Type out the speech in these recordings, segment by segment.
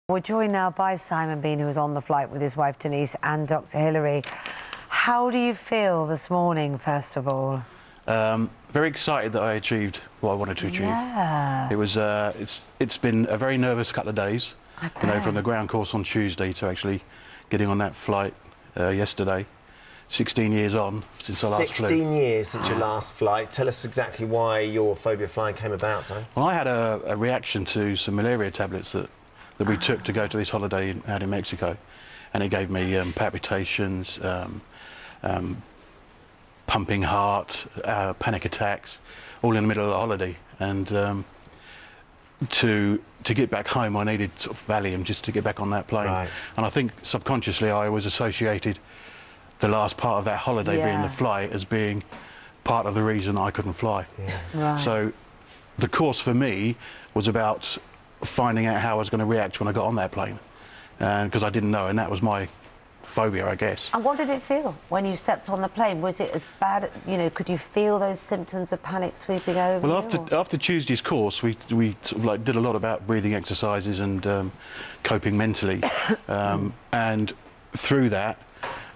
We're joined now by Simon Bean, who was on the flight with his wife Denise and Dr. Hilary. How do you feel this morning, first of all? Very excited that I achieved what I wanted to achieve. Yeah. It was. It's been a very nervous couple of days. You know, from the ground course on Tuesday to actually getting on that flight yesterday. 16 years on since I last flew. 16 years since your last flight. Tell us exactly why your phobia flying came about, Simon. Well, I had a reaction to some malaria tablets that we took to go to this holiday out in Mexico, and it gave me palpitations, pumping heart, panic attacks, all in the middle of the holiday. And to get back home, I needed sort of Valium just to get back on that plane. Right. And I think subconsciously I was associated the last part of that holiday being the flight as being part of the reason I couldn't fly. Yeah. Right. So the course for me was about finding out how I was going to react when I got on that plane, and because I didn't know, and that was my phobia, I guess. And what did it feel when you stepped on the plane? Was it as bad, you know, could you feel those symptoms of panic sweeping over Well, you? after Tuesday's course, we sort of like did a lot about breathing exercises and coping mentally, and through that,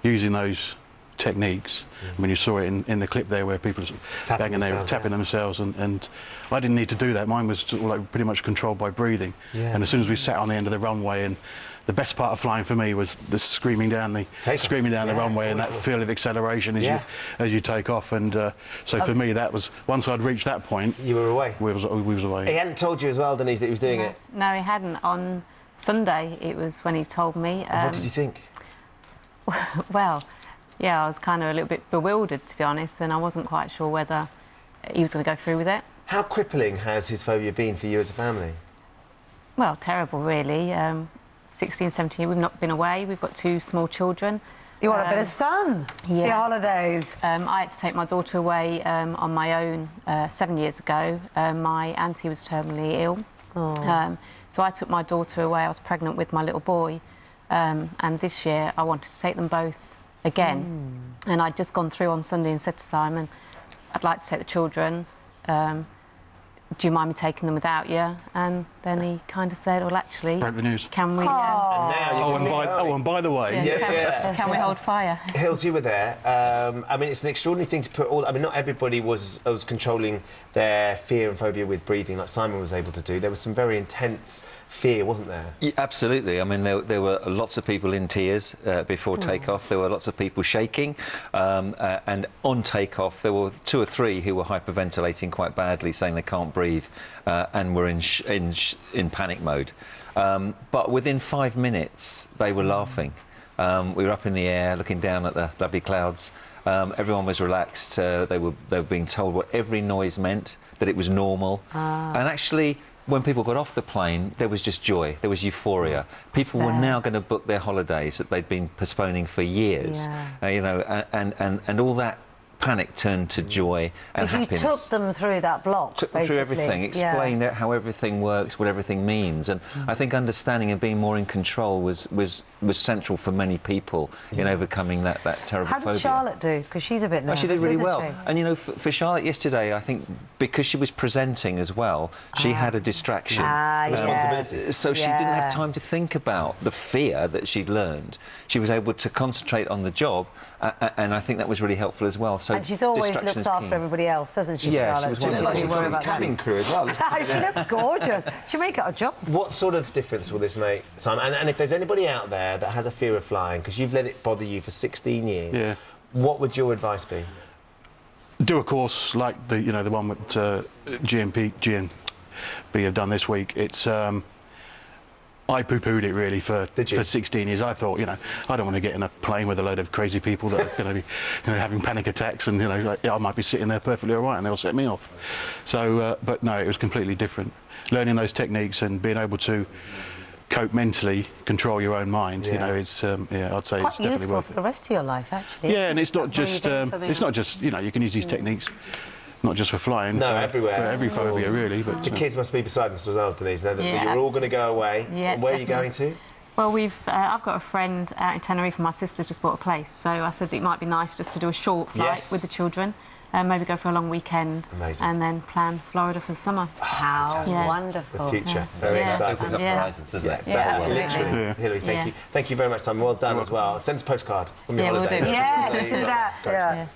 using those techniques. I mean, you saw it in the clip there where people are tapping themselves, and I didn't need to do that. Mine was sort of like pretty much controlled by breathing. Yeah. And as soon as we sat on the end of the runway, and the best part of flying for me was the screaming down the runway and that feel of acceleration as you take off. And so for me, that was, once I'd reached that point, you were away. We was away. He hadn't told you as well, Denise, that he was doing it? No, he hadn't. On Sunday, it was when he told me. And what did you think? Well, yeah, I was kind of a little bit bewildered, to be honest, and I wasn't quite sure whether he was going to go through with it. How crippling has his phobia been for you as a family? Well, terrible, really. 16, 17, we've not been away. We've got 2 small children. You want a bit of sun for your holidays. I had to take my daughter away on my own 7 years ago. My auntie was terminally ill. So I took my daughter away. I was pregnant with my little boy. And this year I wanted to take them both again. And I'd just gone through on Sunday and said to Simon, I'd like to take the children. Do you mind me taking them without you? And then he kind of said, well, actually, Broke the news. can we... And now and by the way... Can we hold fire? Hills, you were there. I mean, it's an extraordinary thing to put all... I mean, not everybody was controlling their fear and phobia with breathing like Simon was able to do. There was some very intense fear, wasn't there? Yeah, absolutely. I mean, there were lots of people in tears before takeoff. There were lots of people shaking. And on takeoff, there were 2 or 3 who were hyperventilating quite badly, saying they can't breathe and were in panic mode. But within 5 minutes, they were laughing. We were up in the air, looking down at the lovely clouds. Everyone was relaxed. They were being told what every noise meant, that it was normal. And actually, when people got off the plane, there was just joy. There was euphoria. People were now going to book their holidays that they'd been postponing for years. You know, and all that panic turned to joy and happiness. You took them through that block, took them through everything, explained out how everything works, what everything means, and I think understanding and being more in control was central for many people in overcoming that terrible phobia. How did Charlotte do? Because she's a bit nervous. She did really well. She? And you know, for Charlotte yesterday, I think because she was presenting as well, she had a distraction. Responsibility. So she didn't have time to think about the fear that she'd learned. She was able to concentrate on the job, and I think that was really helpful as well. So and she's always looks after everybody else, doesn't she, Charlotte? She looks like she's got his cabin crew as well. She looks gorgeous. She'll make it a job. What sort of difference will this make, Simon? And if there's anybody out there that has a fear of flying, because you've let it bother you for 16 years, what would your advice be? Do a course like the one with GMB have done this week. It's I poo-pooed it really for 16 years. I thought, I don't want to get in a plane with a load of crazy people that are going to be having panic attacks, and I might be sitting there perfectly all right and they'll set me off. So, but no, it was completely different. Learning those techniques and being able to cope mentally, control your own mind. It's I'd say it's definitely worth it. For the rest of your life, actually. Yeah, and it's not just you can use these techniques not just for flying, everywhere. For every phobia, really. But the kids must be beside themselves as well, Denise, now that you're all going to go away. Yeah, where are you going to? Well, I've got a friend out in Tenerife, and my sister's just bought a place, so I said it might be nice just to do a short flight with the children. maybe go for a long weekend. Amazing. And then plan Florida for the summer. How fantastic. wonderful. The future. Very Yeah. exciting. Opens up horizons, doesn't it? Yeah, absolutely. Literally. Yeah. Hilary, thank Yeah. you. Thank you very much, Simon. Well done as well. Send us a postcard from your Yeah, we'll holiday. do. Yeah, do that. Great Yeah. stuff.